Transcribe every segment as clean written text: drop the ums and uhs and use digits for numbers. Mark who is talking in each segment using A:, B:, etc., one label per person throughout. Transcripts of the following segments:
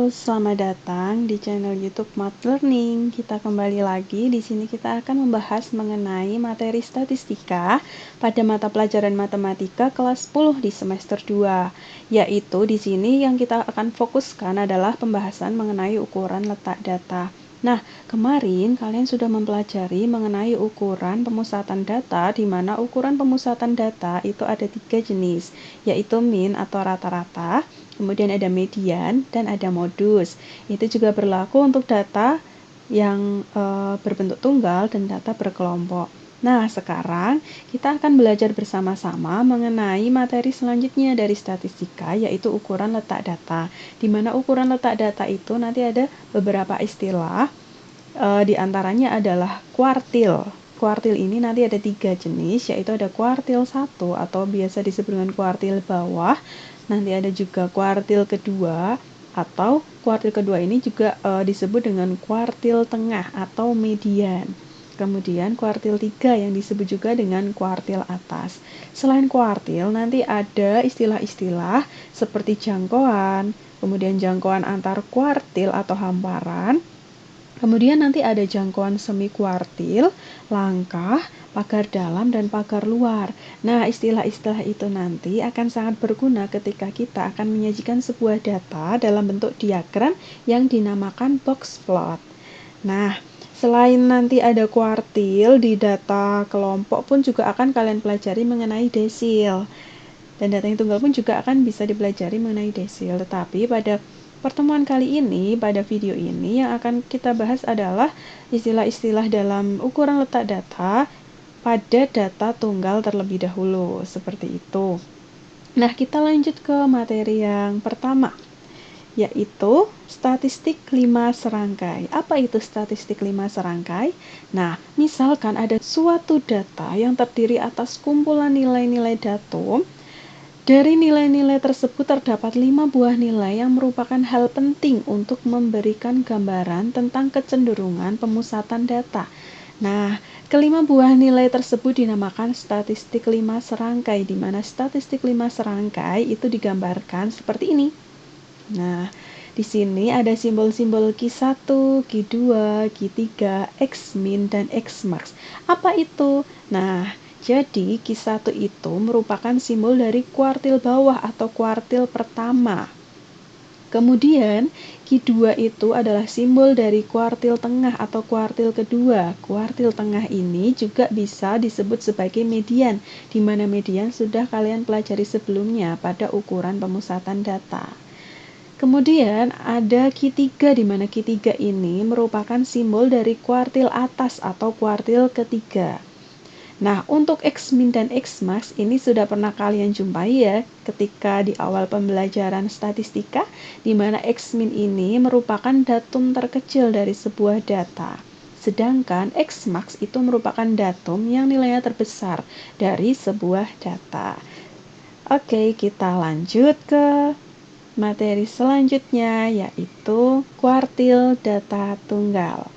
A: selamat datang di channel YouTube Math Learning. Kita kembali lagi. Di sini kita akan membahas mengenai materi statistika pada mata pelajaran matematika kelas 10 di semester 2. Yaitu di sini yang kita akan fokuskan adalah pembahasan mengenai ukuran letak data. Nah, kemarin kalian sudah mempelajari mengenai ukuran pemusatan data, di mana ukuran pemusatan data itu ada 3 jenis, yaitu mean atau rata-rata, kemudian ada median, dan ada modus. Itu juga berlaku untuk data yang berbentuk tunggal dan data berkelompok. Nah, sekarang kita akan belajar bersama-sama mengenai materi selanjutnya dari statistika, yaitu ukuran letak data. Di mana ukuran letak data itu nanti ada beberapa istilah, di antaranya adalah kuartil. Kuartil ini nanti ada 3 jenis, yaitu ada kuartil 1 atau biasa disebut dengan kuartil bawah. Nanti ada juga kuartil kedua, atau kuartil kedua ini juga disebut dengan kuartil tengah atau median. Kemudian kuartil 3 yang disebut juga dengan kuartil atas. Selain kuartil, nanti ada istilah-istilah seperti jangkauan, kemudian jangkauan antar kuartil atau hamparan. Kemudian nanti ada jangkauan semi kuartil, langkah, pagar dalam, dan pagar luar. Nah, istilah-istilah itu nanti akan sangat berguna ketika kita akan menyajikan sebuah data dalam bentuk diagram yang dinamakan box plot. Nah, selain nanti ada kuartil, di data kelompok pun juga akan kalian pelajari mengenai desil. Dan data yang tunggal pun juga akan bisa dipelajari mengenai desil. Tetapi pada pertemuan kali ini, pada video ini yang akan kita bahas adalah istilah-istilah dalam ukuran letak data pada data tunggal terlebih dahulu, seperti itu. Nah, kita lanjut ke materi yang pertama, yaitu statistik 5 serangkai. Apa itu statistik 5 serangkai? Nah, misalkan ada suatu data yang terdiri atas kumpulan nilai-nilai datum. Dari nilai-nilai tersebut terdapat 5 buah nilai yang merupakan hal penting untuk memberikan gambaran tentang kecenderungan pemusatan data. Nah, kelima buah nilai tersebut dinamakan statistik 5 serangkai, di mana statistik 5 serangkai itu digambarkan seperti ini. Nah, di sini ada simbol-simbol Q1, Q2, Q3, X-min, dan X-max. Apa itu? Nah, jadi Q1 itu merupakan simbol dari kuartil bawah atau kuartil pertama. Kemudian Q2 itu adalah simbol dari kuartil tengah atau kuartil kedua. Kuartil tengah ini juga bisa disebut sebagai median, di mana median sudah kalian pelajari sebelumnya pada ukuran pemusatan data. Kemudian ada Q3, di mana Q3 ini merupakan simbol dari kuartil atas atau kuartil ketiga. Nah, untuk X-min dan X-max ini sudah pernah kalian jumpai ya ketika di awal pembelajaran statistika, di mana X-min ini merupakan datum terkecil dari sebuah data. Sedangkan X-max itu merupakan datum yang nilainya terbesar dari sebuah data. Oke, kita lanjut ke materi selanjutnya, yaitu kuartil data tunggal.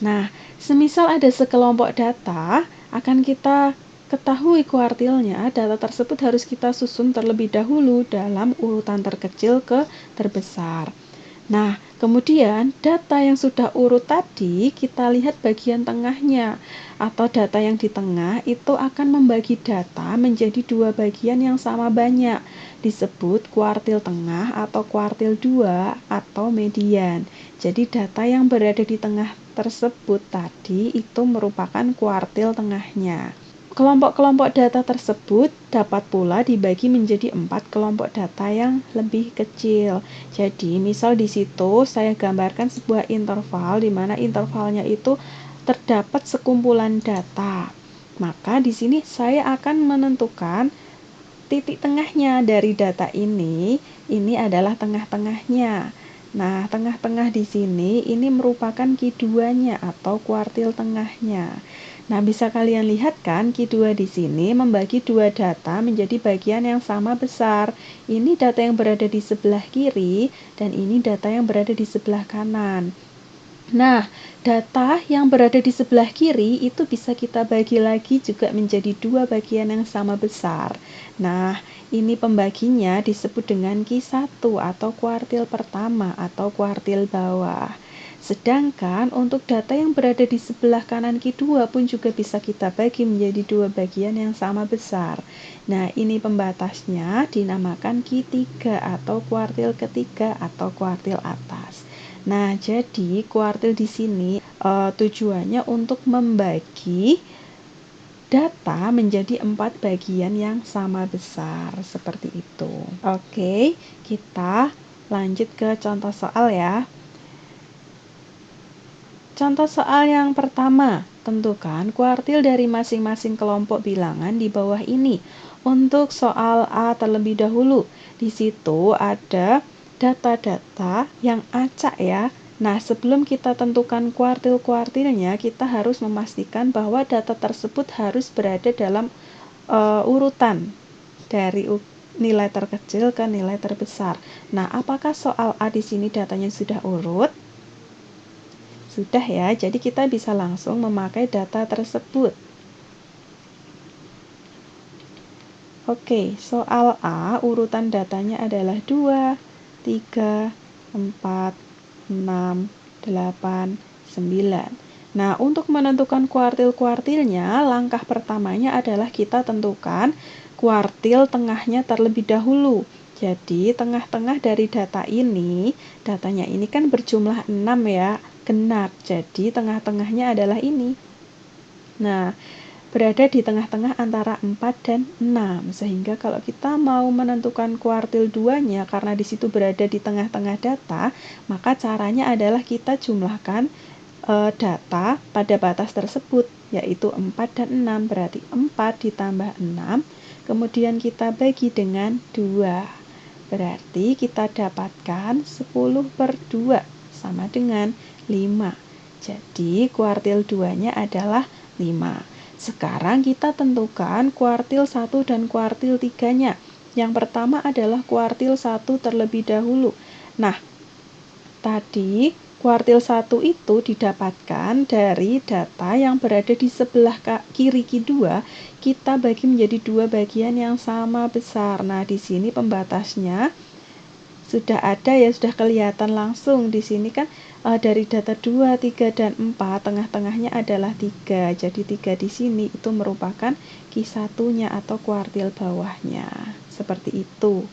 A: Nah, semisal ada sekelompok data, akan kita ketahui kuartilnya, data tersebut harus kita susun terlebih dahulu dalam urutan terkecil ke terbesar. Nah, kemudian data yang sudah urut tadi, kita lihat bagian tengahnya, atau data yang di tengah itu akan membagi data menjadi dua bagian yang sama banyak, disebut kuartil tengah atau kuartil 2 atau median. Jadi data yang berada di tengah tersebut tadi itu merupakan kuartil tengahnya. Kelompok-kelompok data tersebut dapat pula dibagi menjadi 4 kelompok data yang lebih kecil. Jadi, misal di situ saya gambarkan sebuah interval, di mana intervalnya itu terdapat sekumpulan data. Maka di sini saya akan menentukan titik tengahnya dari data ini adalah tengah-tengahnya. Nah, tengah-tengah di sini ini merupakan Q2-nya atau kuartil tengahnya. Nah, bisa kalian lihat kan Q2 di sini membagi dua data menjadi bagian yang sama besar. Ini data yang berada di sebelah kiri dan ini data yang berada di sebelah kanan. Nah, data yang berada di sebelah kiri itu bisa kita bagi lagi juga menjadi dua bagian yang sama besar. Nah, ini pembaginya disebut dengan Q1 atau kuartil pertama atau kuartil bawah. Sedangkan untuk data yang berada di sebelah kanan Q2 pun juga bisa kita bagi menjadi dua bagian yang sama besar. Nah, ini pembatasnya dinamakan Q3 atau kuartil ketiga atau kuartil atas. Nah, jadi kuartil di sini tujuannya untuk membagi data menjadi 4 bagian yang sama besar, seperti itu. Oke, kita lanjut ke contoh soal ya. Contoh soal yang pertama, tentukan kuartil dari masing-masing kelompok bilangan di bawah ini. Untuk soal A terlebih dahulu, di situ ada data-data yang acak ya. Nah, sebelum kita tentukan kuartil-kuartilnya, kita harus memastikan bahwa data tersebut harus berada dalam urutan dari nilai terkecil ke nilai terbesar. Nah, apakah soal A di sini datanya sudah urut? Sudah ya, jadi kita bisa langsung memakai data tersebut. Oke, soal A urutan datanya adalah 2, 3, 4, 6, 8, 9. Nah, untuk menentukan kuartil-kuartilnya, langkah pertamanya adalah kita tentukan kuartil tengahnya terlebih dahulu. Jadi, tengah-tengah dari datanya ini kan berjumlah 6 ya, genap. Jadi, tengah-tengahnya adalah ini. Nah, berada di tengah-tengah antara 4 dan 6. Sehingga kalau kita mau menentukan kuartil 2-nya, karena di situ berada di tengah-tengah data, maka caranya adalah kita jumlahkan data pada batas tersebut, yaitu 4 dan 6. Berarti 4 ditambah 6, kemudian kita bagi dengan 2. Berarti kita dapatkan 10/2 sama dengan 5. Jadi kuartil 2-nya adalah 5. Sekarang kita tentukan kuartil 1 dan kuartil 3-nya. Yang pertama adalah kuartil 1 terlebih dahulu. Nah, tadi kuartil 1 itu didapatkan dari data yang berada di sebelah kiri Q2, kita bagi menjadi dua bagian yang sama besar. Nah, di sini pembatasnya sudah ada ya, sudah kelihatan langsung. Di sini kan dari data 2, 3, dan 4, tengah-tengahnya adalah 3. Jadi 3 di sini itu merupakan Q1-nya atau kuartil bawahnya. Seperti itu.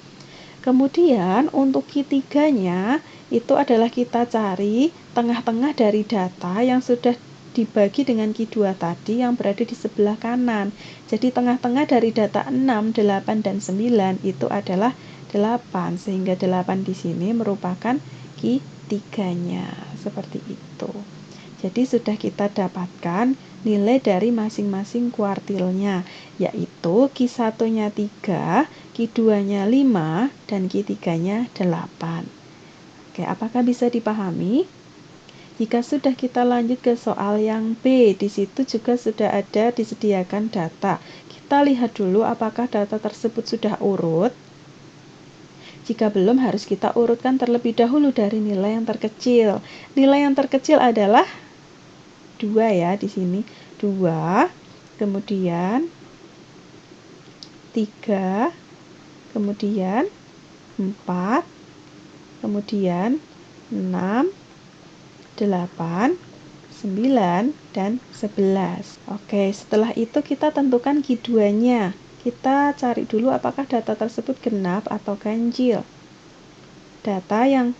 A: Kemudian untuk Q3-nya itu adalah kita cari tengah-tengah dari data yang sudah dibagi dengan Q2 tadi yang berada di sebelah kanan. Jadi tengah-tengah dari data 6, 8, dan 9 itu adalah 8, sehingga 8 di sini merupakan Q3-nya. Seperti itu. Jadi sudah kita dapatkan nilai dari masing-masing kuartilnya, yaitu Q1-nya 3, Q2-nya 5, dan Q3-nya 8. Oke, apakah bisa dipahami? Jika sudah, kita lanjut ke soal yang B. Di situ juga sudah ada disediakan data. Kita lihat dulu apakah data tersebut sudah urut. Jika belum, harus kita urutkan terlebih dahulu dari nilai yang terkecil. Nilai yang terkecil adalah 2 ya di sini. 2, kemudian 3, kemudian 4, kemudian 6, 8, 9, dan 11. Oke, setelah itu kita tentukan Q2-nya. Kita cari dulu apakah data tersebut genap atau ganjil. Data yang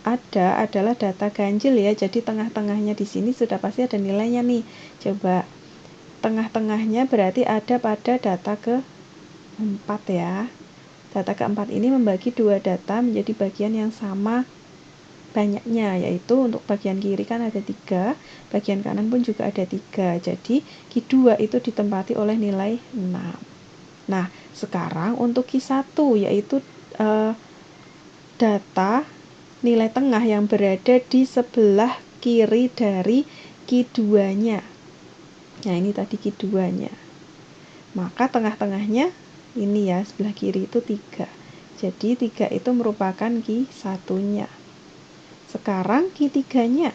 A: ada adalah data ganjil ya, jadi tengah-tengahnya di sini sudah pasti ada nilainya nih. Coba tengah-tengahnya berarti ada pada data ke-4 ya. Data ke-4 ini membagi dua data menjadi bagian yang sama banyaknya, yaitu untuk bagian kiri kan ada 3, bagian kanan pun juga ada 3. Jadi Q2 itu ditempati oleh nilai 6. Nah, sekarang untuk Q1 yaitu data nilai tengah yang berada di sebelah kiri dari Q2-nya. Nah, ini tadi Q2-nya. Maka tengah-tengahnya ini ya, sebelah kiri itu 3. Jadi 3 itu merupakan Q1-nya. Sekarang Q3-nya.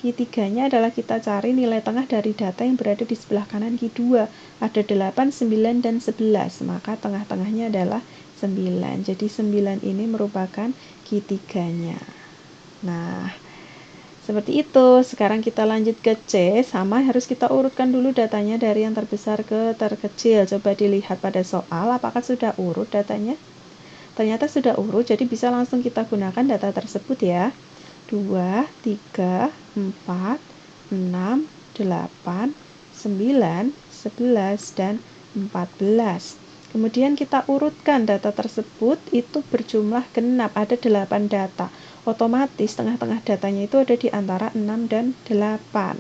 A: Q3-nya adalah kita cari nilai tengah dari data yang berada di sebelah kanan Q2. Ada 8, 9, dan 11. Maka tengah-tengahnya adalah 9. Jadi 9 ini merupakan Q3-nya. Nah, seperti itu. Sekarang kita lanjut ke C. Sama, harus kita urutkan dulu datanya dari yang terbesar ke terkecil. Coba dilihat pada soal, apakah sudah urut datanya? Ternyata sudah urut, jadi bisa langsung kita gunakan data tersebut ya. 2, 3, 4, 6, 8, 9, 11, dan 14. Kemudian kita urutkan data tersebut, itu berjumlah genap, ada 8 data. Otomatis tengah-tengah datanya itu ada di antara 6 dan 8.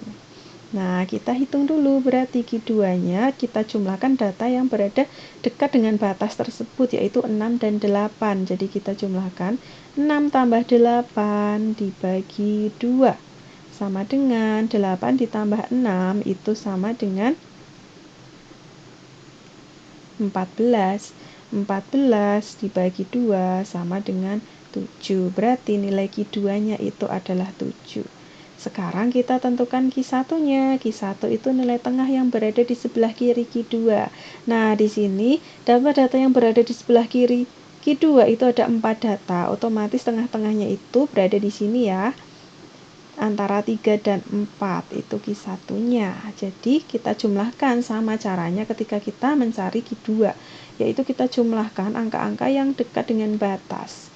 A: Nah, kita hitung dulu, berarti Q2-nya kita jumlahkan data yang berada dekat dengan batas tersebut, yaitu 6 dan 8. Jadi kita jumlahkan 6 tambah 8 dibagi 2. Sama dengan 8 ditambah 6, itu sama dengan 14. 14 dibagi 2 sama dengan 7. Berarti nilai Q2-nya itu adalah 7. Sekarang kita tentukan Q1-nya. Q1 itu nilai tengah yang berada di sebelah kiri Q2. Nah, di sini data-data yang berada di sebelah kiri Q2 itu ada 4 data. Otomatis tengah-tengahnya itu berada di sini ya. Antara 3 dan 4 itu Q1-nya. Jadi kita jumlahkan, sama caranya ketika kita mencari Q2, yaitu kita jumlahkan angka-angka yang dekat dengan batas.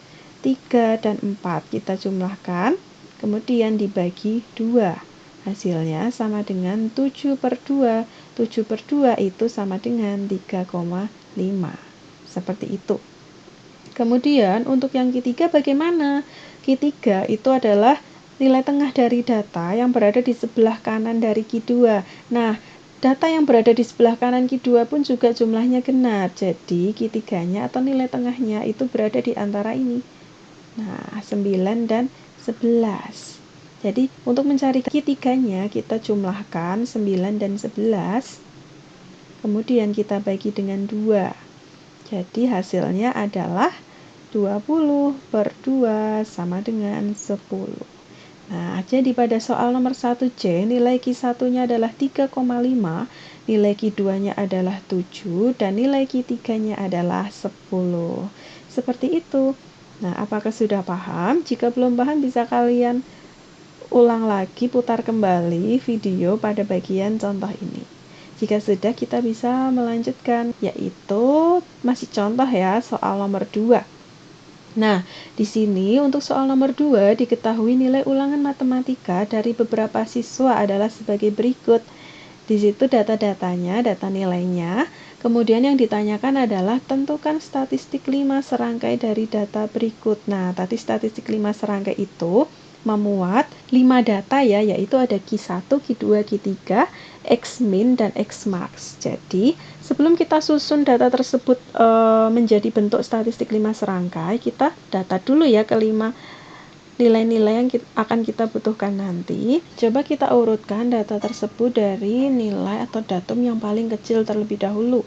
A: 3 dan 4 kita jumlahkan, kemudian dibagi 2. Hasilnya sama dengan 7 per 2. 7 per 2 itu sama dengan 3,5. Seperti itu. Kemudian untuk yang Q3 bagaimana? Q3 itu adalah nilai tengah dari data yang berada di sebelah kanan dari Q2. Nah, data yang berada di sebelah kanan Q2 pun juga jumlahnya genap. Jadi Q3-nya atau nilai tengahnya itu berada di antara ini. Nah, 9 dan 11. Jadi untuk mencari Q3-nya kita jumlahkan 9 dan 11. Kemudian kita bagi dengan 2. Jadi hasilnya adalah 20 per 2 sama dengan 10. Nah, jadi pada soal nomor 1C, nilai Q1-nya adalah 3,5, nilai Q2-nya adalah 7, dan nilai Q3-nya adalah 10. Seperti itu. Nah, apakah sudah paham? Jika belum paham, bisa kalian ulang lagi, putar kembali video pada bagian contoh ini. Jika sudah, kita bisa melanjutkan, yaitu masih contoh ya, soal nomor 2. Nah, di sini untuk soal nomor 2 diketahui nilai ulangan matematika dari beberapa siswa adalah sebagai berikut. Di situ data-datanya, data nilainya. Kemudian yang ditanyakan adalah tentukan statistik 5 serangkai dari data berikut. Nah, tadi statistik 5 serangkai itu memuat 5 data ya, yaitu ada Q1, Q2, Q3, X-min, dan X-max. Jadi, sebelum kita susun data tersebut menjadi bentuk statistik 5 serangkai, kita data dulu ya ke 5 nilai-nilai yang akan kita butuhkan nanti. Coba kita urutkan data tersebut dari nilai atau datum yang paling kecil terlebih dahulu.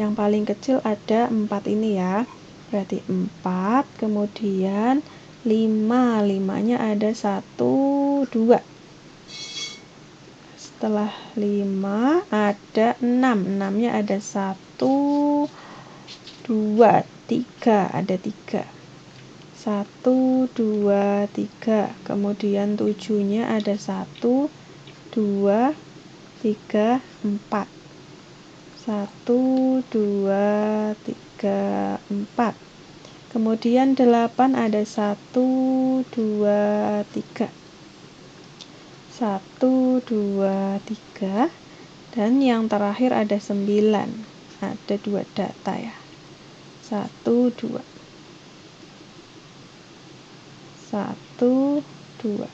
A: Yang paling kecil ada 4 ini ya. Berarti 4, kemudian 5. 5-nya ada 1, 2. Setelah 5 ada 6. 6-nya ada 1, 2, 3. Ada 3. 1, 2, 3. Kemudian 7-nya ada 1, 2, 3, 4. 1, 2, 3, 4. Kemudian 8 ada 1, 2, 3. 1, 2, 3. Dan yang terakhir ada 9. Ada 2 data ya. 1, 2. 1, 2.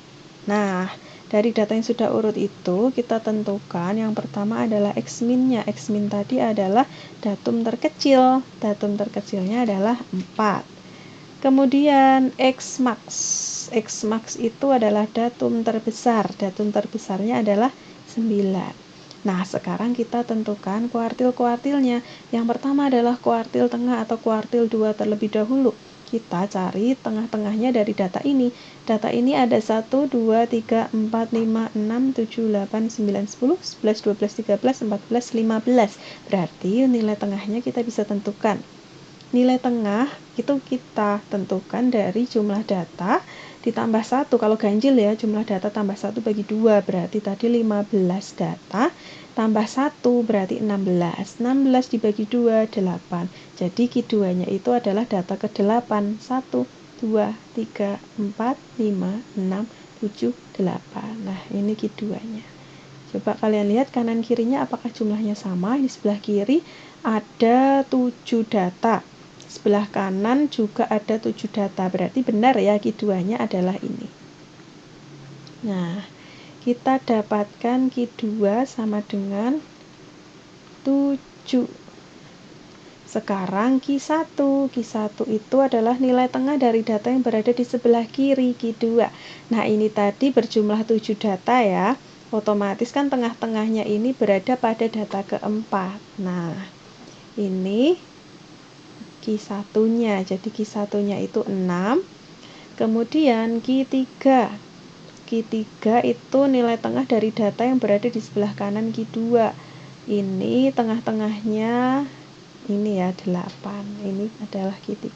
A: Nah, dari data yang sudah urut itu, kita tentukan yang pertama adalah X-min-nya. X-min tadi adalah datum terkecil. Datum terkecilnya adalah 4. Kemudian X-max. X-max itu adalah datum terbesar. Datum terbesarnya adalah 9. Nah, sekarang kita tentukan kuartil-kuartilnya. Yang pertama adalah kuartil tengah atau kuartil 2 terlebih dahulu. Kita cari tengah-tengahnya dari data ini. Data ini ada 1, 2, 3, 4, 5, 6, 7, 8, 9, 10, 11, 12, 13, 14, 15. Berarti nilai tengahnya kita bisa tentukan. nilai tengah itu kita tentukan dari jumlah data ditambah 1. Kalau ganjil ya, jumlah data tambah 1 bagi 2, berarti tadi 15 data tambah 1 berarti 16. 16 dibagi 2, 8. Jadi Q2-nya itu adalah data ke-8. 1, 2, 3, 4, 5, 6, 7, 8. Nah, ini Q2-nya. Coba kalian lihat kanan kirinya apakah jumlahnya sama. Di sebelah kiri ada 7 data. Sebelah kanan juga ada 7 data. Berarti benar ya, Q2-nya adalah ini. Nah, kita dapatkan Q2 sama dengan 7. Sekarang Q1. Q1 itu adalah nilai tengah dari data yang berada di sebelah kiri, Q2. Nah, ini tadi berjumlah 7 data ya. Otomatis kan tengah-tengahnya ini berada pada data keempat. Nah, ini Q1-nya. Jadi Q1-nya itu 6. Kemudian Q3. Q3 itu nilai tengah dari data yang berada di sebelah kanan Q2. Ini tengah-tengahnya ini ya 8. Ini adalah Q3.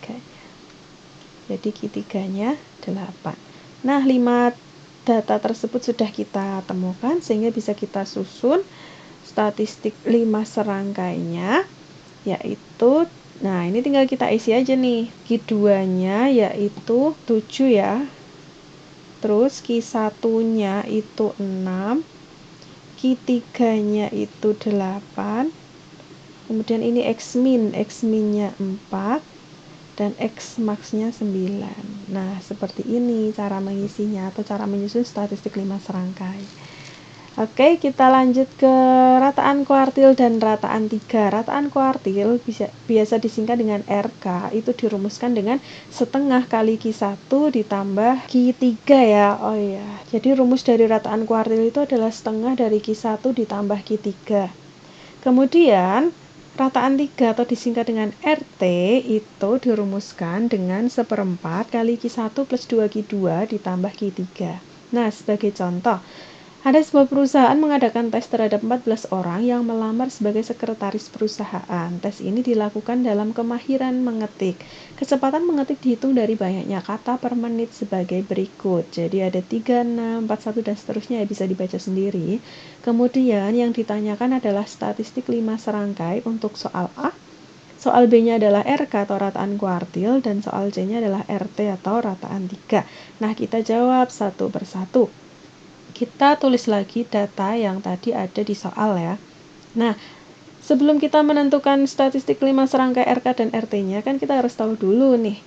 A: Jadi Q3-nya 8. Nah, 5 data tersebut sudah kita temukan sehingga bisa kita susun statistik 5 serangkainya, yaitu, nah ini tinggal kita isi aja nih. Q2-nya yaitu 7 ya. Terus Q1-nya itu 6. Q3-nya itu 8. Kemudian ini X-min, X-min-nya 4. Dan X-max-nya 9. Nah, seperti ini cara mengisinya atau cara menyusun statistik 5 serangkai. Oke, kita lanjut ke rataan kuartil dan rataan 3. Rataan kuartil biasa disingkat dengan RK, itu dirumuskan dengan setengah kali Q1 ditambah Q3 ya. Oh iya, jadi rumus dari rataan kuartil itu adalah setengah dari Q1 ditambah Q3. Kemudian rataan 3 atau disingkat dengan RT itu dirumuskan dengan seperempat kali Q1 plus 2Q2 ditambah Q3. Nah, sebagai contoh, ada sebuah perusahaan mengadakan tes terhadap 14 orang yang melamar sebagai sekretaris perusahaan. Tes ini dilakukan dalam kemahiran mengetik. Kecepatan mengetik dihitung dari banyaknya kata per menit sebagai berikut. Jadi ada 3, 6, 4, 1 dan seterusnya ya, bisa dibaca sendiri. Kemudian yang ditanyakan adalah statistik 5 serangkai untuk soal A. Soal B-nya adalah RK atau rataan kuartil dan soal C-nya adalah RT atau rataan 3. Nah, kita jawab satu persatu. Kita tulis lagi data yang tadi ada di soal ya. Nah, sebelum kita menentukan statistik 5 serangkai RK dan RT-nya, kan kita harus tahu dulu nih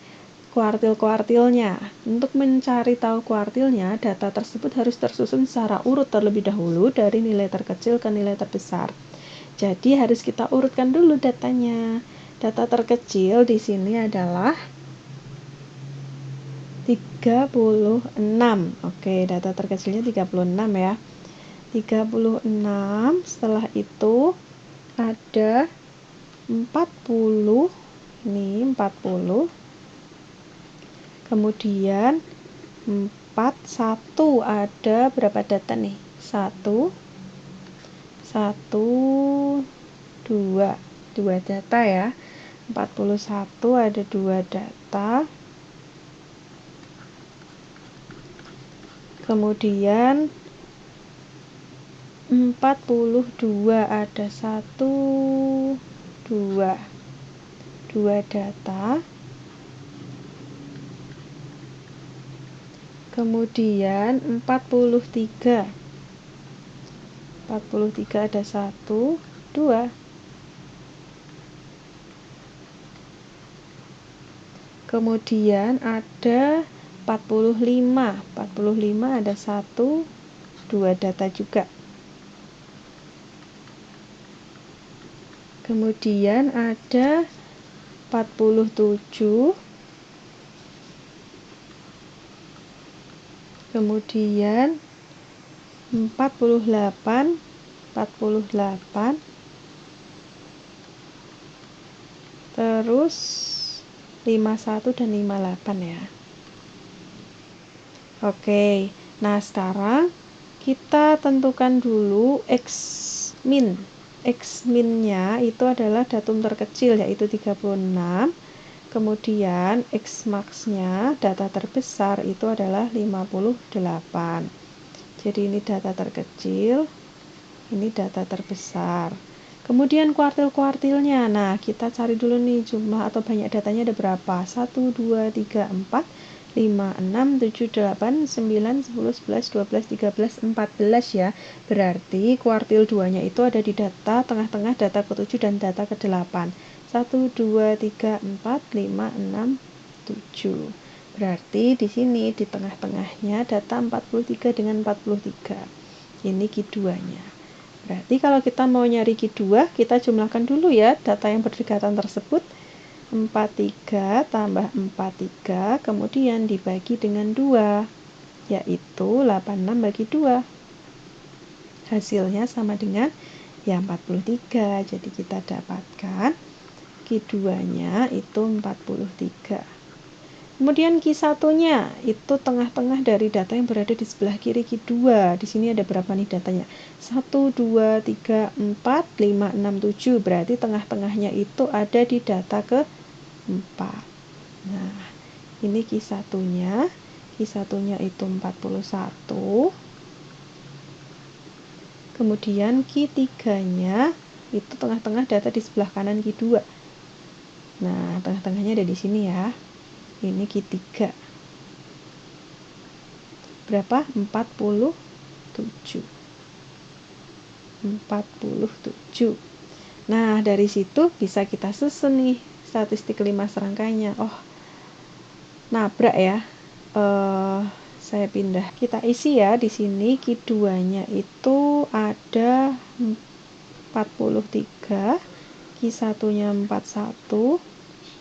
A: kuartil-kuartilnya. Untuk mencari tahu kuartilnya, data tersebut harus tersusun secara urut terlebih dahulu dari nilai terkecil ke nilai terbesar. Jadi harus kita urutkan dulu datanya. Data terkecil di sini adalah 36. Oke, data terkecilnya 36 ya. 36, setelah itu ada 40. Ini 40. Kemudian 41 ada berapa data nih? 1 2 data ya. 41 ada 2 data. Kemudian 42 ada 1 2 data. Kemudian 43 ada 1 2. Kemudian ada 45 ada 1 2 data juga. Kemudian ada 47. Kemudian 48. Terus 51 dan 58 ya. Oke, nah sekarang kita tentukan dulu X-min. X-min-nya itu adalah datum terkecil yaitu 36. Kemudian X max-nya data terbesar itu adalah 58. Jadi ini data terkecil, ini data terbesar. Kemudian kuartil-kuartilnya. Nah, kita cari dulu nih jumlah atau banyak datanya ada berapa? 1, 2, 3, 4, 5, 6, 7, 8, 9, 10, 11, 12, 13, 14 ya. Berarti kuartil 2-nya itu ada di data tengah-tengah data ke-7 dan data ke-8. 1, 2, 3, 4, 5, 6, 7. Berarti di sini di tengah-tengahnya data 43 dengan 43. Ini Q2-nya. Berarti kalau kita mau nyari Q2, kita jumlahkan dulu ya data yang berdekatan tersebut. 43 tambah 43, kemudian dibagi dengan 2, yaitu 86 bagi 2. Hasilnya sama dengan ya 43. Jadi kita dapatkan Q2-nya itu 43. Kemudian Q1-nya itu tengah-tengah dari data yang berada di sebelah kiri Q2. Di sini ada berapa nih datanya? 1, 2, 3, 4, 5, 6, 7. Berarti tengah-tengahnya itu ada di data ke-4. Nah, ini Q1-nya. Q1-nya itu 41. Kemudian Q3-nya itu tengah-tengah data di sebelah kanan Q2. Nah, tengah-tengahnya ada di sini ya. Ini Q3. Berapa? 47. 47. Nah, dari situ bisa kita susun nih statistik 5 serangkainya. Oh, nabrak ya. Saya pindah. Kita isi ya di sini Q2-nya itu ada 43, Q1-nya 41,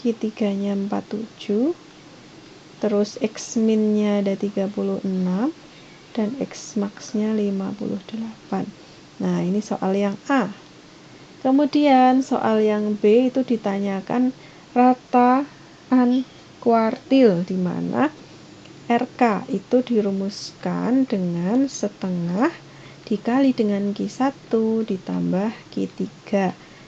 A: Q3-nya 47, terus X min-nya ada 36, dan X max-nya 58. Nah, ini soal yang A. Kemudian soal yang B itu ditanyakan rataan kuartil, di mana RK itu dirumuskan dengan setengah dikali dengan Q1 ditambah Q3.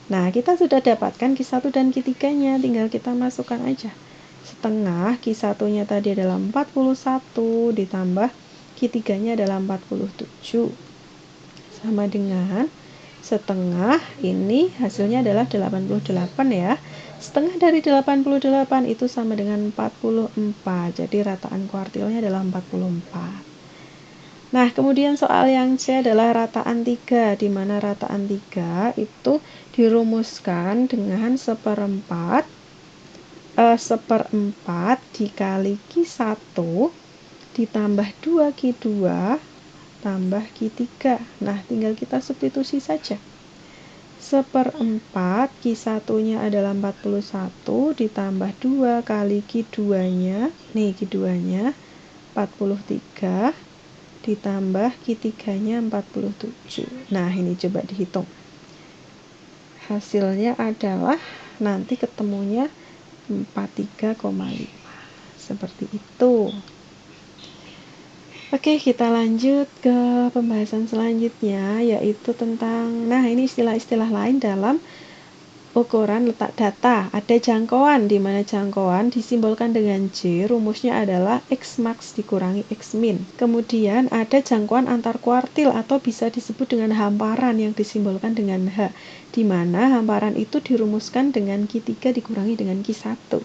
A: Nah, kita sudah dapatkan Q1 dan Q3-nya, tinggal kita masukkan aja. Setengah Q1-nya tadi adalah 41 ditambah Q3-nya adalah 47. Sama dengan setengah, ini hasilnya adalah 88 ya. Setengah dari 88 itu sama dengan 44. Jadi rataan kuartilnya adalah 44. Nah, kemudian soal yang C adalah rataan 3, di mana rataan 3 itu dirumuskan dengan seperempat dikali Q1 ditambah 2Q2 tambah Q3. Nah, tinggal kita substitusi saja. Seperempat Q1-nya adalah 41 ditambah 2 kali Q2-nya. Nih Q2-nya 43 ditambah Q3-nya 47. Nah, ini coba dihitung. Hasilnya adalah nanti ketemunya 43,5. Seperti itu. Oke, kita lanjut ke pembahasan selanjutnya, yaitu tentang, nah ini istilah-istilah lain dalam ukuran letak data. Ada jangkauan, di mana jangkauan disimbolkan dengan J, rumusnya adalah X max dikurangi X min. Kemudian ada jangkauan antar kuartil atau bisa disebut dengan hamparan yang disimbolkan dengan H, di mana hamparan itu dirumuskan dengan Q3 dikurangi dengan Q1.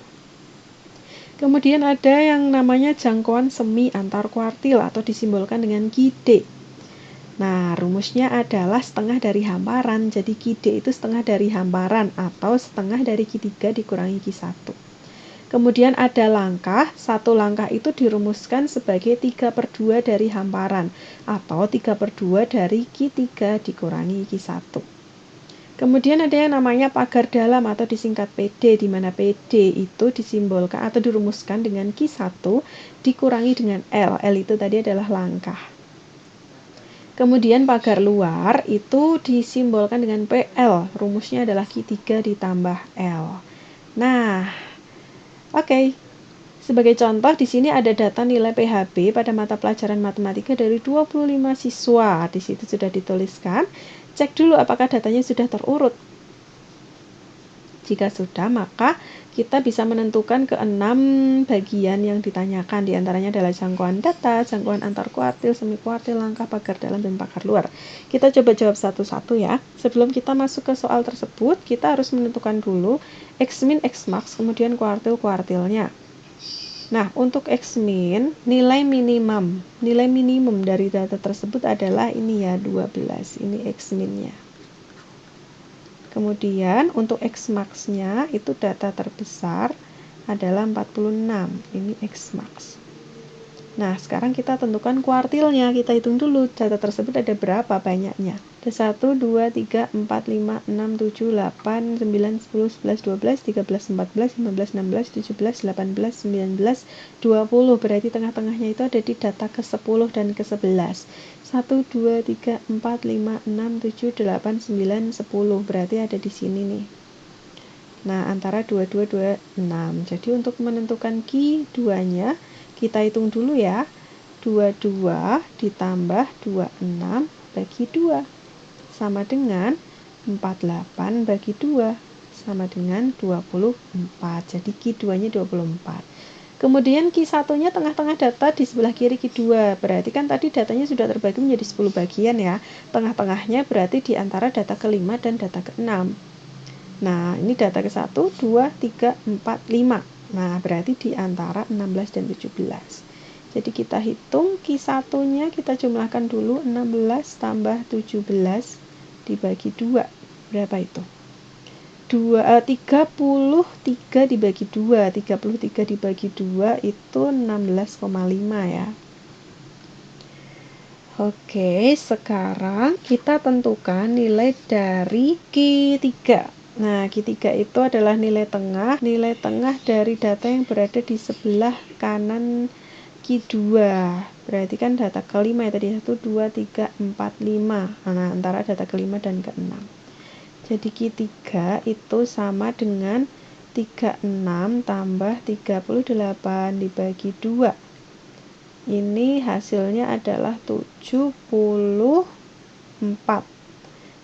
A: Kemudian ada yang namanya jangkauan semi antar kuartil atau disimbolkan dengan QD. Nah, rumusnya adalah setengah dari hamparan. Jadi QD itu setengah dari hamparan atau setengah dari Q3 dikurangi Q1. Kemudian ada langkah. Satu langkah itu dirumuskan sebagai 3/2 dari hamparan atau 3/2 dari Q3 dikurangi Q1. Kemudian ada yang namanya pagar dalam atau disingkat PD, di mana PD itu disimbolkan atau dirumuskan dengan Q1 dikurangi dengan L. L itu tadi adalah langkah. Kemudian pagar luar itu disimbolkan dengan PL. Rumusnya adalah Q3 ditambah L. Nah, oke. Sebagai contoh, di sini ada data nilai PHB pada mata pelajaran matematika dari 25 siswa. Di situ sudah dituliskan. Cek dulu apakah datanya sudah terurut. Jika sudah, maka kita bisa menentukan ke-6 bagian yang ditanyakan. Di antaranya adalah jangkauan data, jangkauan antar kuartil, semi kuartil, langkah, pagar dalam, dan pagar luar. Kita coba jawab satu-satu ya. Sebelum kita masuk ke soal tersebut, kita harus menentukan dulu X-min, X-max, kemudian kuartil-kuartilnya. Nah, untuk X-min, nilai minimum dari data tersebut adalah ini ya, 12. Ini X-minnya. Kemudian untuk X-max-nya itu data terbesar adalah 46. Ini X-max. Nah, sekarang kita tentukan kuartilnya. Kita hitung dulu data tersebut ada berapa banyaknya. Ada 1, 2, 3, 4, 5, 6, 7, 8, 9, 10, 11, 12, 13, 14, 15, 16, 17, 18, 19, 20. Berarti tengah-tengahnya itu ada di data ke-10 dan ke-11. 1, 2, 3, 4, 5, 6, 7, 8, 9, 10. Berarti ada di sini nih. Nah, antara 22, 26. Jadi untuk menentukan Q2-nya, kita hitung dulu ya. 22 ditambah 26 bagi 2. Sama dengan 48 bagi 2. Sama dengan 24. Jadi Q2-nya 24. Kemudian Q1-nya tengah-tengah data di sebelah kiri Q2. Berarti kan tadi datanya sudah terbagi menjadi 10 bagian ya. Tengah-tengahnya berarti di antara data ke-5 dan data ke-6. Nah, ini data ke-1, 2, 3, 4, 5. Nah, berarti di antara 16 dan 17. Jadi kita hitung Q1-nya, kita jumlahkan dulu 16 tambah 17 dibagi 2. Berapa itu? 33 dibagi 2. 33 dibagi 2 itu 16,5 ya. Oke, sekarang kita tentukan nilai dari Q3. Nah, Q3 itu adalah nilai tengah dari data yang berada di sebelah kanan Q2. Berarti kan data ke-5 ya tadi, 1, 2, 3, 4, 5. Nah, antara data ke-5 dan ke-6. Jadi Q3 itu sama dengan 36 tambah 38 dibagi 2. Ini hasilnya adalah 74.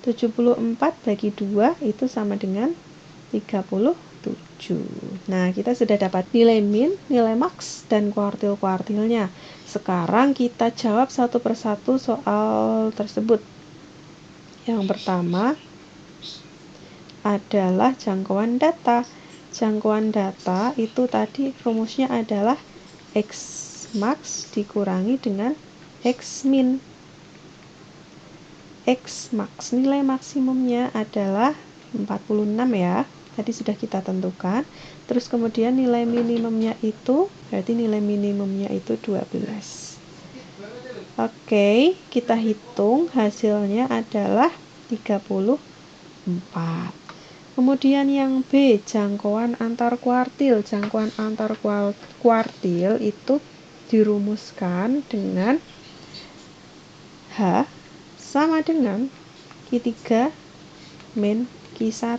A: 74 bagi 2 itu sama dengan 37. Nah, kita sudah dapat nilai min, nilai max, dan kuartil-kuartilnya. Sekarang kita jawab satu persatu soal tersebut. Yang pertama adalah jangkauan data. Jangkauan data itu tadi rumusnya adalah X-max dikurangi dengan X-min. X-max nilai maksimumnya adalah 46 ya. Tadi sudah kita tentukan. Terus kemudian nilai minimumnya itu, berarti nilai minimumnya itu 12. Oke, kita hitung hasilnya adalah 34. Kemudian yang B, jangkauan antar kuartil. Jangkauan antar kuartil itu dirumuskan dengan H sama dengan Q3 min Q1.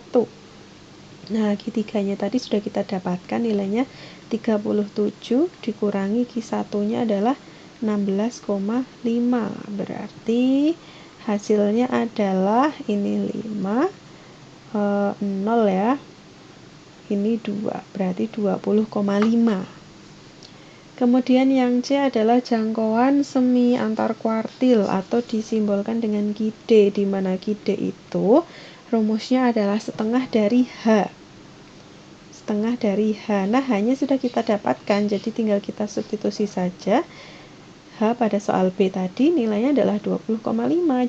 A: Nah, Q3-nya tadi sudah kita dapatkan nilainya 37 dikurangi Q1-nya adalah 16,5. Berarti hasilnya adalah ini 5, 0 ya. Ini 2, berarti 20,5. Kemudian yang C adalah jangkauan semi antar kuartil atau disimbolkan dengan Q-D, di mana Q-D itu rumusnya adalah setengah dari H. Setengah dari H. Nah, H-nya sudah kita dapatkan, jadi tinggal kita substitusi saja. H pada soal B tadi nilainya adalah 20,5,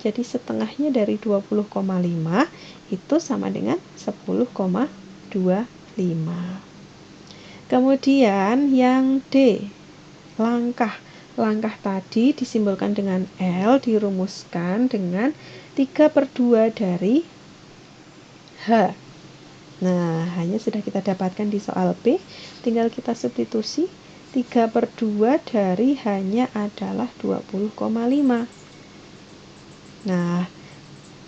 A: jadi setengahnya dari 20,5 itu sama dengan 10,25. Kemudian yang D, langkah tadi disimbolkan dengan L, dirumuskan dengan 3/2 dari H. Nah, hanya sudah kita dapatkan di soal B, tinggal kita substitusi. 3/2 dari H-nya adalah 20,5. Nah,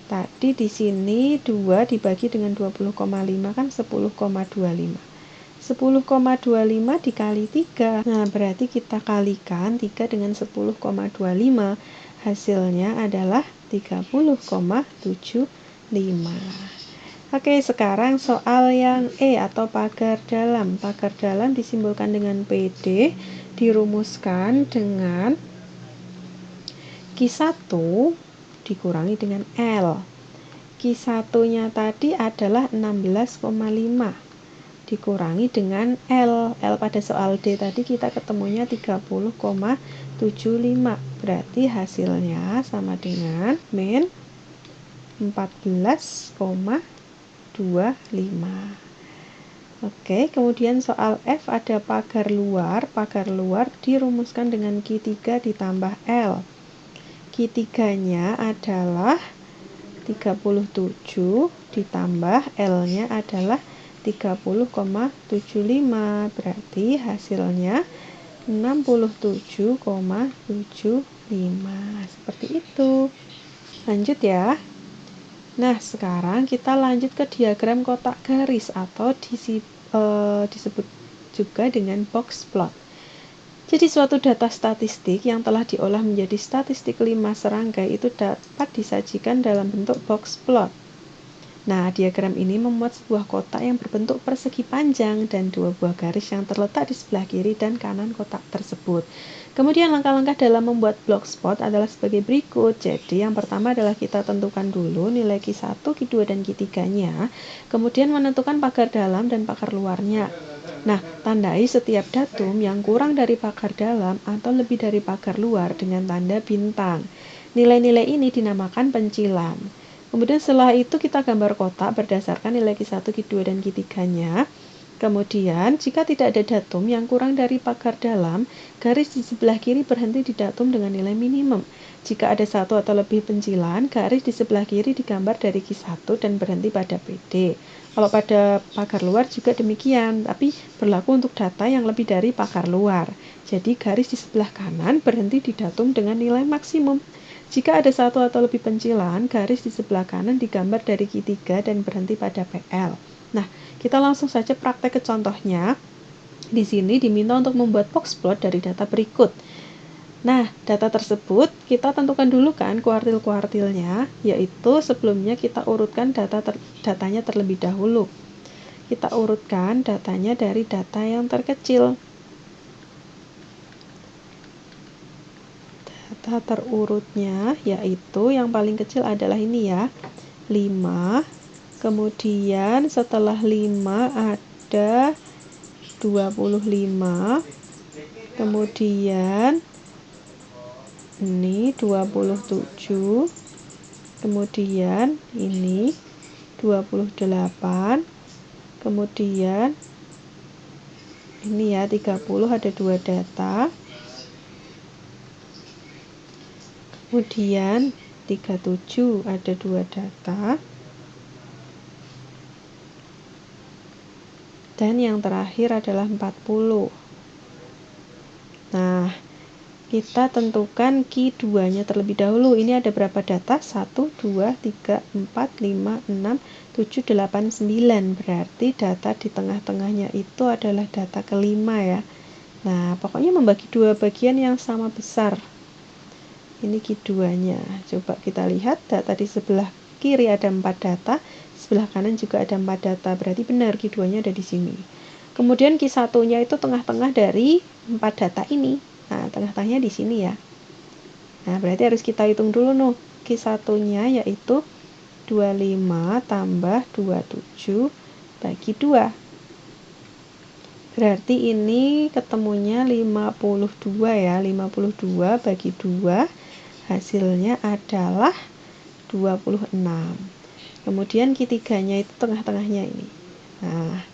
A: tadi di sini 2 dibagi dengan 20,5 kan 10,25. 10,25 dikali 3. Nah, berarti kita kalikan 3 dengan 10,25. Hasilnya adalah 30,75. Oke, sekarang soal yang E atau pagar dalam. Pagar dalam disimbolkan dengan PD, dirumuskan dengan Q1 dikurangi dengan L. Q1-nya tadi adalah 16,5 dikurangi dengan L. L pada soal D tadi kita ketemunya 30,75. Berarti hasilnya sama dengan min 14,25. Oke, kemudian soal F ada pagar luar. Pagar luar dirumuskan dengan Q3 ditambah L. Q3-nya adalah 37 ditambah L-nya adalah 30,75, berarti hasilnya 67,75. Seperti itu. Lanjut ya. Nah, sekarang kita lanjut ke diagram kotak garis atau disebut juga dengan box plot. Jadi suatu data statistik yang telah diolah menjadi statistik 5 serangkai itu dapat disajikan dalam bentuk box plot. Nah, diagram ini memuat sebuah kotak yang berbentuk persegi panjang dan dua buah garis yang terletak di sebelah kiri dan kanan kotak tersebut. Kemudian langkah-langkah dalam membuat box plot adalah sebagai berikut. Jadi yang pertama adalah kita tentukan dulu nilai Q1, Q2, dan Q3-nya. Kemudian menentukan pagar dalam dan pagar luarnya. Nah, tandai setiap datum yang kurang dari pagar dalam atau lebih dari pagar luar dengan tanda bintang. Nilai-nilai ini dinamakan pencilan. Kemudian setelah itu kita gambar kotak berdasarkan nilai Q1, Q2, dan Q3-nya. Kemudian jika tidak ada datum yang kurang dari pagar dalam, garis di sebelah kiri berhenti di datum dengan nilai minimum. Jika ada satu atau lebih pencilan, garis di sebelah kiri digambar dari Q1 dan berhenti pada PD. Kalau pada pagar luar juga demikian, tapi berlaku untuk data yang lebih dari pagar luar. Jadi garis di sebelah kanan berhenti di datum dengan nilai maksimum. Jika ada satu atau lebih pencilan, garis di sebelah kanan digambar dari Q3 dan berhenti pada PL. Nah, kita langsung saja praktek ke contohnya. Di sini diminta untuk membuat box plot dari data berikut. Nah, data tersebut kita tentukan dulu kan kuartil-kuartilnya, yaitu sebelumnya kita urutkan datanya terlebih dahulu. Kita urutkan datanya dari data yang terkecil. Data terurutnya yaitu yang paling kecil adalah ini ya, 5. Kemudian setelah 5 ada 25. Kemudian ini 27. Kemudian ini 28. Kemudian ini ya 30, ada 2 data. Kemudian 37 ada 2 data. Dan yang terakhir adalah 40. Nah, kita tentukan Q2-nya terlebih dahulu. Ini ada berapa data? 1, 2, 3, 4, 5, 6, 7, 8, 9. Berarti data di tengah-tengahnya itu adalah data kelima ya. Nah, pokoknya membagi dua bagian yang sama besar. Ini Q2-nya. Coba kita lihat data di sebelah kiri ada 4 data, sebelah kanan juga ada 4 data. Berarti benar Q2-nya ada di sini. Kemudian Q1-nya itu tengah-tengah dari 4 data ini. Nah, tengah-tengahnya di sini ya. Nah, berarti harus kita hitung dulu nih. Q1-nya yaitu 25 tambah 27 bagi 2. Berarti ini ketemunya 52 ya. 52 bagi 2 hasilnya adalah 26. Kemudian Q3-nya itu tengah-tengahnya ini. Nah,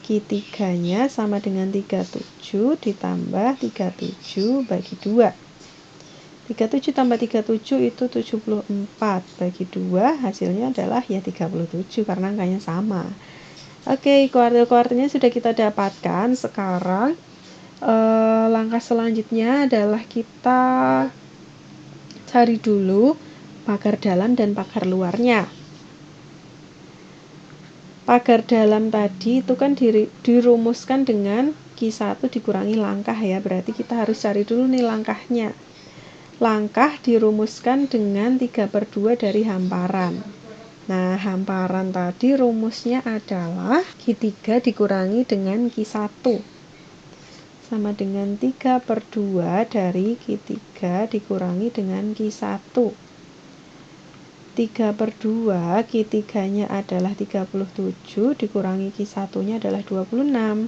A: Q3-nya sama dengan 37 ditambah 37 bagi 2. 37 tambah 37 itu 74 bagi 2, hasilnya adalah ya 37 karena angkanya sama. Oke, kuartil-kuartilnya sudah kita dapatkan. Sekarang langkah selanjutnya adalah kita cari dulu pagar dalam dan pagar luarnya. Pagar dalam tadi itu kan dirumuskan dengan Q1 dikurangi langkah ya. Berarti kita harus cari dulu nih langkahnya. Langkah dirumuskan dengan 3/2 dari hamparan. Nah, hamparan tadi rumusnya adalah Q3 dikurangi dengan Q1 sama dengan 3/2 dari Q3 dikurangi dengan Q1. 3/2, Q3-nya adalah 37, dikurangi Q1-nya adalah 26.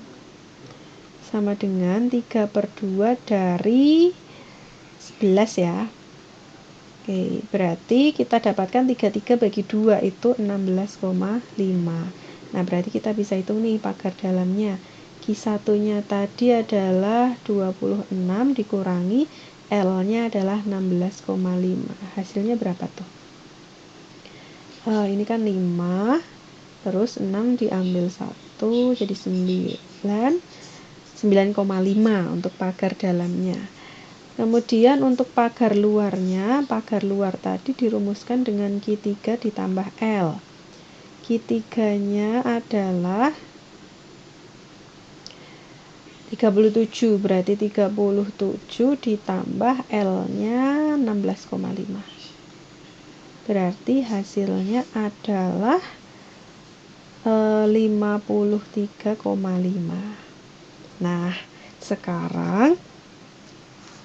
A: Sama dengan 3/2 dari 11 ya. Oke, berarti kita dapatkan 33 bagi 2 itu 16,5. Nah, berarti kita bisa hitung nih pagar dalamnya. Q1-nya tadi adalah 26 dikurangi L-nya adalah 16,5. Hasilnya berapa tuh? Ini kan 5, terus 6 diambil 1, jadi 9,5 untuk pagar dalamnya. Kemudian untuk pagar luarnya, pagar luar tadi dirumuskan dengan Q3 ditambah L. Q3-nya adalah 37, berarti 37 ditambah L-nya 16,5. Berarti hasilnya adalah 53,5. Nah, sekarang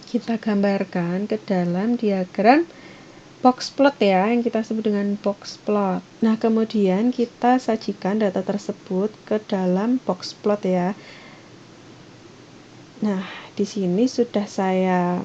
A: kita gambarkan ke dalam diagram box plot ya, yang kita sebut dengan box plot. Nah, kemudian kita sajikan data tersebut ke dalam box plot ya. Nah, di sini sudah saya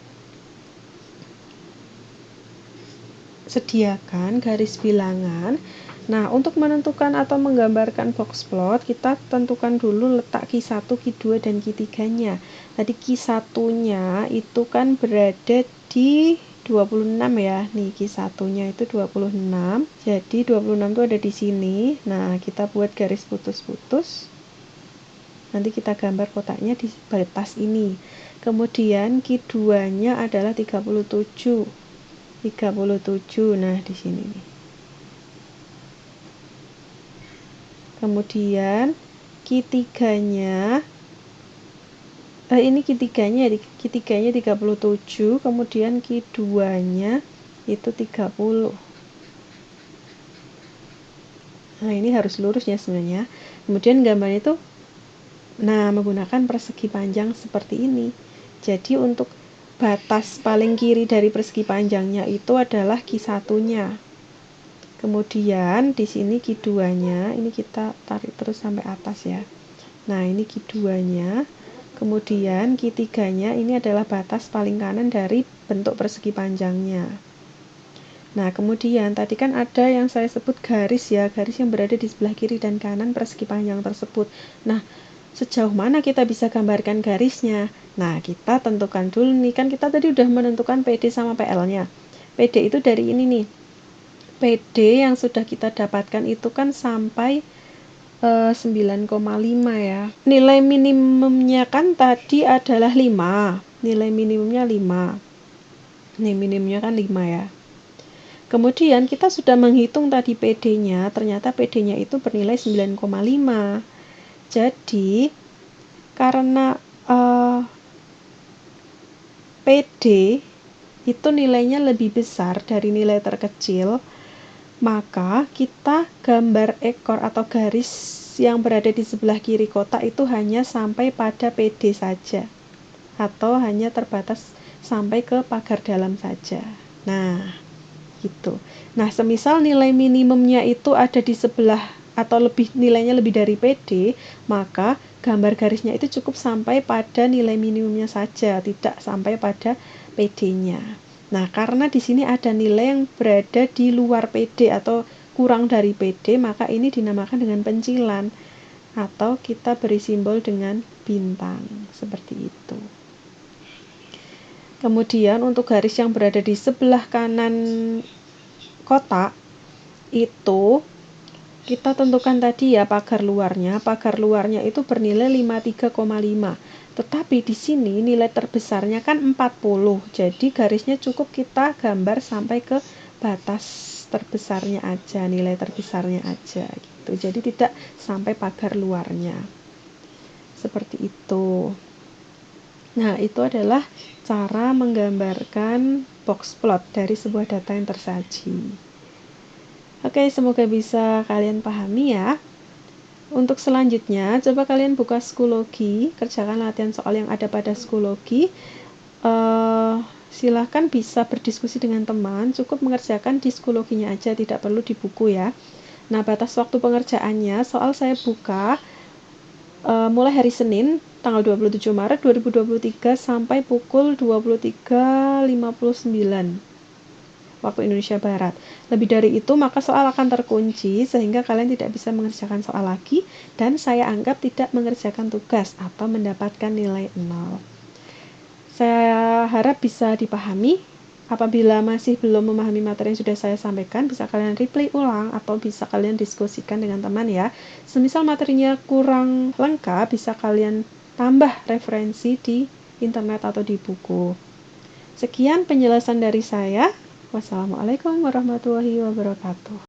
A: sediakan garis bilangan. Nah, untuk menentukan atau menggambarkan box plot, kita tentukan dulu letak Q1, Q2, dan Q3-nya. Tadi Q1-nya itu kan berada di 26 ya. Nih, Q1-nya itu 26. Jadi 26 itu ada di sini. Nah, kita buat garis putus-putus. Nanti kita gambar kotaknya di batas ini. Kemudian Q2-nya adalah 37. 37. Nah, di sini nih. Kemudian Q3-nya ini Q3-nya 37, kemudian Q2-nya itu 30. Nah, ini harus lurus ya sebenarnya. Kemudian gambarnya itu menggunakan persegi panjang seperti ini. Jadi untuk batas paling kiri dari persegi panjangnya itu adalah Q1-nya. Kemudian di sini Q2-nya, ini kita tarik terus sampai atas ya. Nah, ini Q2-nya. Kemudian Q3-nya ini adalah batas paling kanan dari bentuk persegi panjangnya. Nah, kemudian tadi kan ada yang saya sebut garis ya, garis yang berada di sebelah kiri dan kanan persegi panjang tersebut. Nah, sejauh mana kita bisa gambarkan garisnya? Nah, kita tentukan dulu nih, kan kita tadi udah menentukan PD sama PL-nya. PD itu dari ini nih. PD yang sudah kita dapatkan itu kan sampai 9,5 ya. Nilai minimumnya kan tadi adalah 5. Nilai minimumnya 5. Nilai minimumnya kan 5 ya. Kemudian kita sudah menghitung tadi PD-nya, ternyata PD-nya itu bernilai 9,5. Jadi karena PD itu nilainya lebih besar dari nilai terkecil, maka kita gambar ekor atau garis yang berada di sebelah kiri kotak itu hanya sampai pada PD saja, atau hanya terbatas sampai ke pagar dalam saja. Nah, gitu. Nah, semisal nilai minimumnya itu ada di sebelah atau nilainya lebih dari PD, maka gambar garisnya itu cukup sampai pada nilai minimumnya saja, tidak sampai pada PD-nya. Nah, karena di sini ada nilai yang berada di luar PD atau kurang dari PD, maka ini dinamakan dengan pencilan atau kita beri simbol dengan bintang, seperti itu. Kemudian untuk garis yang berada di sebelah kanan kotak itu kita tentukan tadi ya pagar luarnya. Pagar luarnya itu bernilai 53,5. Tetapi di sini nilai terbesarnya kan 40. Jadi garisnya cukup kita gambar sampai ke batas terbesarnya aja, nilai terbesarnya aja gitu. Jadi tidak sampai pagar luarnya. Seperti itu. Nah, itu adalah cara menggambarkan box plot dari sebuah data yang tersaji. Oke, semoga bisa kalian pahami ya. Untuk selanjutnya, coba kalian buka Schoology, kerjakan latihan soal yang ada pada Schoology. Silahkan bisa berdiskusi dengan teman, cukup mengerjakan di Schoology-nya aja, tidak perlu di buku ya. Nah, batas waktu pengerjaannya, soal saya buka mulai hari Senin, tanggal 27 Maret 2023 sampai pukul 23.59 waktu Indonesia Barat. Lebih dari itu, maka soal akan terkunci sehingga kalian tidak bisa mengerjakan soal lagi dan saya anggap tidak mengerjakan tugas atau mendapatkan nilai 0. Saya harap bisa dipahami. Apabila masih belum memahami materi yang sudah saya sampaikan, bisa kalian replay ulang atau bisa kalian diskusikan dengan teman ya. Semisal materinya kurang lengkap, bisa kalian tambah referensi di internet atau di buku. Sekian penjelasan dari saya. Wassalamualaikum warahmatullahi wabarakatuh.